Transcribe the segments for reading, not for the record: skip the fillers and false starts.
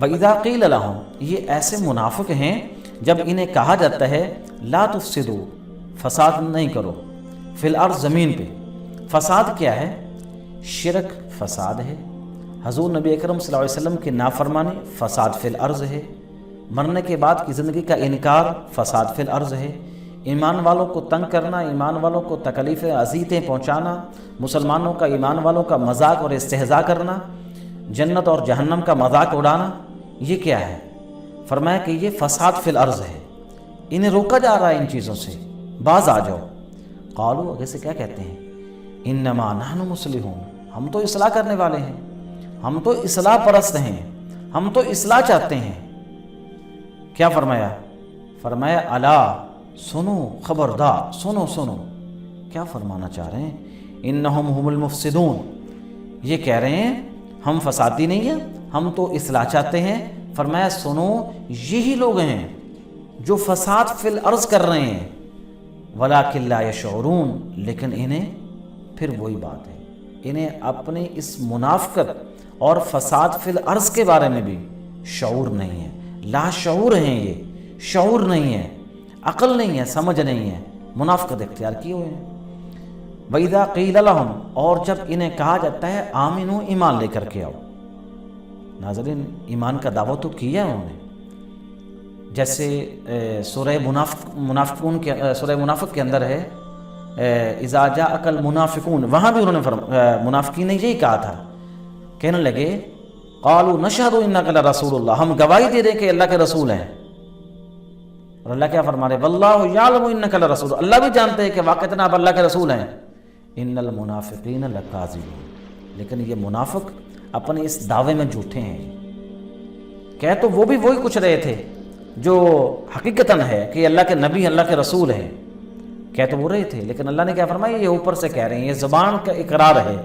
وَإِذَا قِيلَ لَهُمْ، یہ ایسے منافق ہیں جب انہیں کہا جاتا ہے لا تفسدوا، فساد نہیں کرو، فی الارض، زمین پہ۔ فساد کیا ہے؟ شرک فساد ہے، حضور نبی اکرم صلی اللہ علیہ وسلم کی نافرمانی فساد فی الارض ہے، مرنے کے بعد کی زندگی کا انکار فساد فی الارض ہے، ایمان والوں کو تنگ کرنا، ایمان والوں کو تکلیفیں اذیتیں پہنچانا، مسلمانوں کا، ایمان والوں کا مذاق اور استہزاء کرنا، جنت اور جہنم کا مذاق اڑانا، یہ کیا ہے؟ فرمایا کہ یہ فساد فی الارض ہے، انہیں روکا جا رہا ہے ان چیزوں سے، باز آ جاؤ۔ قالوا، آگے سے کیا کہتے ہیں؟ انما نحن مصلحون، ہم تو اصلاح کرنے والے ہیں، ہم تو اصلاح پرست ہیں، ہم تو اصلاح چاہتے ہیں۔ کیا فرمایا؟ فرمایا الا، سنو، خبردار، سنو سنو۔ کیا فرمانا چاہ رہے ہیں؟ انہم هم المفسدون، یہ کہہ رہے ہیں ہم فسادی نہیں ہیں، ہم تو اصلاح چاہتے ہیں۔ فرمایا سنو، یہی لوگ ہیں جو فساد فی الارض کر رہے ہیں، ولکن لا یشعرون، لیکن انہیں پھر وہی بات ہے، انہیں اپنی اس منافقت اور فساد فی الارض کے بارے میں بھی شعور نہیں ہے، لا شعور ہیں، یہ شعور نہیں ہے، عقل نہیں ہے، سمجھ نہیں ہے، منافقت اختیار کیے ہوئے ہیں۔ وَإِذَا قِيلَ لَهُمْ، اور جب انہیں کہا جاتا ہے آمنو، ایمان لے کر کے آؤ۔ ناظرین، ایمان کا دعویٰ تو کیا انہوں نے، جیسے سورہ منافقون کے، سورہ منافق کے اندر ہے اذا جاءک المنافقون، وہاں بھی انہوں نے منافقین نے یہی کہا تھا، کہنے لگے قالوا نشہد انک لرسول اللہ، ہم گواہی دے رہے کہ اللہ کے رسول ہیں۔ اور اللہ کیا فرما رہے؟ واللہ یعلم انک لرسول، اللہ بھی جانتے ہیں کہ واقعتاً آپ اللہ کے رسول ہیں۔ ان المنافقین لکاذبون، لیکن یہ منافق اپنے اس دعوے میں جھوٹے ہیں۔ کہہ تو وہ بھی وہی کچھ رہے تھے جو حقیقتاً ہے کہ اللہ کے نبی، اللہ کے رسول ہیں، کہہ تو وہ رہے تھے، لیکن اللہ نے کیا فرمایا؟ یہ اوپر سے کہہ رہے ہیں، یہ زبان کا اقرار ہے،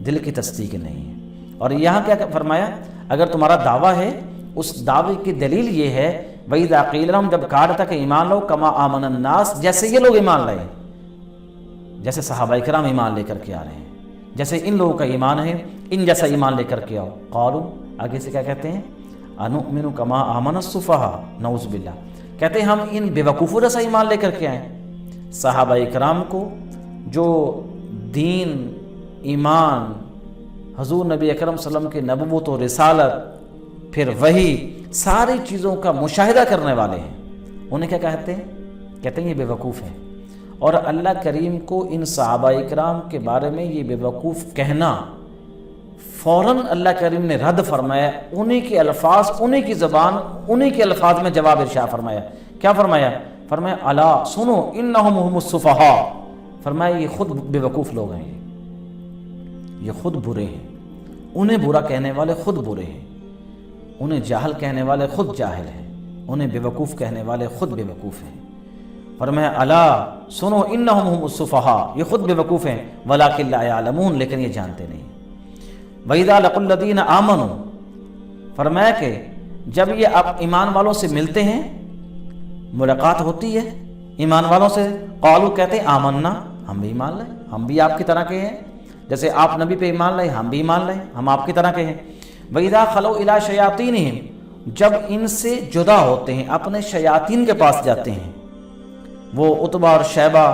دل کی تصدیق نہیں ہے۔ اور یہاں کیا فرمایا؟ اگر تمہارا دعویٰ ہے، اس دعوے کی دلیل یہ ہے وَإِذَا قِيلَ لَهُمْ، جب کہا تھا کہ ایمان لو کما آمن الناس، جیسے یہ لوگ ایمان لائے، جیسے صحابہ کرام ایمان لے کر کے آ رہے ہیں، جیسے ان لوگوں کا ایمان ہے، ان جیسا ایمان لے کر کے آؤ۔ قالوا، آگے سے کیا کہتے ہیں؟ انؤمن کما آمن السفہاء، نعوذ باللہ، کہتے ہیں ہم ان بے وقوفوں جیسا ایمان لے کر کے آئیں۔ صحابہ کرام کو جو دین، ایمان، حضور نبی اکرم صلی اللہ علیہ وسلم کی نبوت و رسالت، پھر وہی ساری چیزوں کا مشاہدہ کرنے والے ہیں، انہیں کیا کہتے ہیں؟ کہتے ہیں یہ بے وقوف ہیں۔ اور اللہ کریم کو ان صحابہ کرام کے بارے میں یہ بے وقوف کہنا، فوراً اللہ کریم نے رد فرمایا، انہی کے الفاظ، انہی کی زبان، انہی کے الفاظ میں جواب ارشاد فرمایا۔ کیا فرمایا؟ فرمایا الا، سنو، انہم هم السفہاء، فرمایا یہ خود بے وقوف لوگ ہیں، یہ خود برے ہیں، انہیں برا کہنے والے خود برے ہیں، انہیں جاہل کہنے والے خود جاہل ہیں، انہیں بے وقوف کہنے والے خود بے وقوف ہیں۔ فرمایا الا، سنو، انہم هم السفہاء، یہ خود بے وقوف ہیں، ولکن لا یعلمون، لیکن یہ جانتے نہیں۔ وَإِذَا لَقُوا الَّذِينَ آمَنُوا، فرمایا کہ جب یہ آپ ایمان والوں سے ملتے ہیں، ملاقات ہوتی ہے ایمان والوں سے، قالوا، کہتے ہیں آمنا، ہم بھی ایمان لائے، ہم بھی آپ کی طرح کے ہیں، جیسے آپ نبی پہ ایمان لائے ہم بھی ایمان لائے، ہم آپ کی طرح کے ہیں۔ وَإِذَا خَلَوْا إِلَىٰ شَيَاطِينِهِمْ، جب ان سے جدا ہوتے ہیں، اپنے شیاطین کے پاس جاتے ہیں، وہ عتبہ اور شیبہ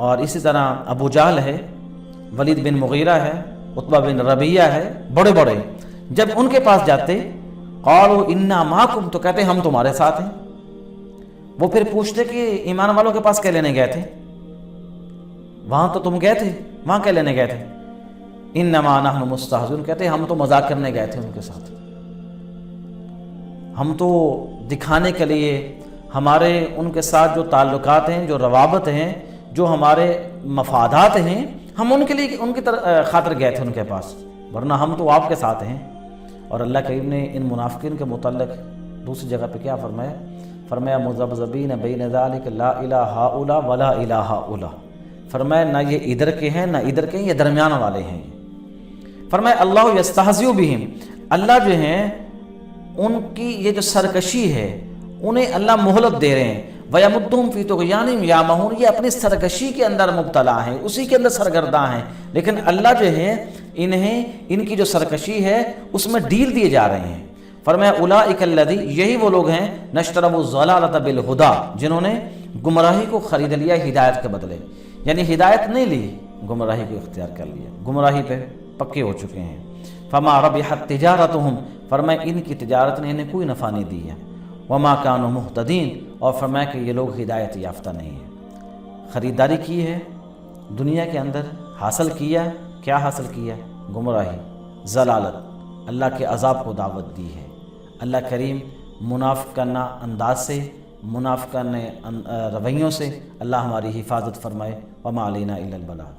اور اسی طرح ابو جہل ہے، ولید بن مغیرہ ہے، عتبہ بن ربیعہ ہے، بڑے بڑے، جب ان کے پاس جاتے قالوا انا معکم، تو کہتے ہم تمہارے ساتھ ہیں۔ وہ پھر پوچھتے کہ ایمان والوں کے پاس کیا لینے گئے تھے؟ وہاں تو تم گئے تھے، وہاں کیا لینے گئے تھے؟ انما نحن مستہزئون، کہتے ہم تو مذاق کرنے گئے تھے ان کے ساتھ، ہم تو دکھانے کے لیے ہمارے ان کے ساتھ جو تعلقات ہیں، جو روابط ہیں، جو ہمارے مفادات ہیں، ہم ان کے لیے، ان کی خاطر گئے تھے ان کے پاس، ورنہ ہم تو آپ کے ساتھ ہیں۔ اور اللہ کریم نے ان منافقین کے متعلق دوسری جگہ پہ کیا فرمایا؟ فرمایا مذبذبین بین ذلک لا الہ ہؤلاء ولا الہ ہؤلاء، فرمایا نہ یہ ادھر کے ہیں نہ ادھر کے ہیں، یہ درمیان والے ہیں۔ فرمایا اللہ یستہزئ بہم، اللہ جو ہیں ان کی یہ جو سرکشی ہے، انہیں اللہ مہلت دے رہے ہیں، وَيَمُدُّهُمْ فِي طُغْيَانِهِمْ يَعْمَهُونَ، یہ اپنی سرکشی کے اندر مبتلا ہیں، اسی کے اندر سرگرداں ہیں، لیکن اللہ جو ہے ان کی جو سرکشی ہے اس میں ڈیل دیے جا رہے ہیں۔ فرمایا اولئک الذی، یہی وہ لوگ ہیں نشتروا الضلالۃ بالہدی، جنہوں نے گمراہی کو خرید لیا ہدایت کے بدلے، یعنی ہدایت نہیں لی، گمراہی کو اختیار کر لیا، گمراہی پہ پکے ہو چکے ہیں۔ فما ربحت تجارتہم، فرمایا ان کی تجارت نے انہیں کوئی نفع نہیں دیا، وما کانوا مہتدین، اور فرمایا کہ یہ لوگ ہدایت یافتہ نہیں ہیں۔ خریداری کی ہے دنیا کے اندر، حاصل کیا، کیا حاصل کیا؟ گمراہی، ضلالت، اللہ کے عذاب کو دعوت دی ہے۔ اللہ کریم منافقانہ انداز سے، منافقانہ رویوں سے اللہ ہماری حفاظت فرمائے۔ وما علینا الا البلاغ۔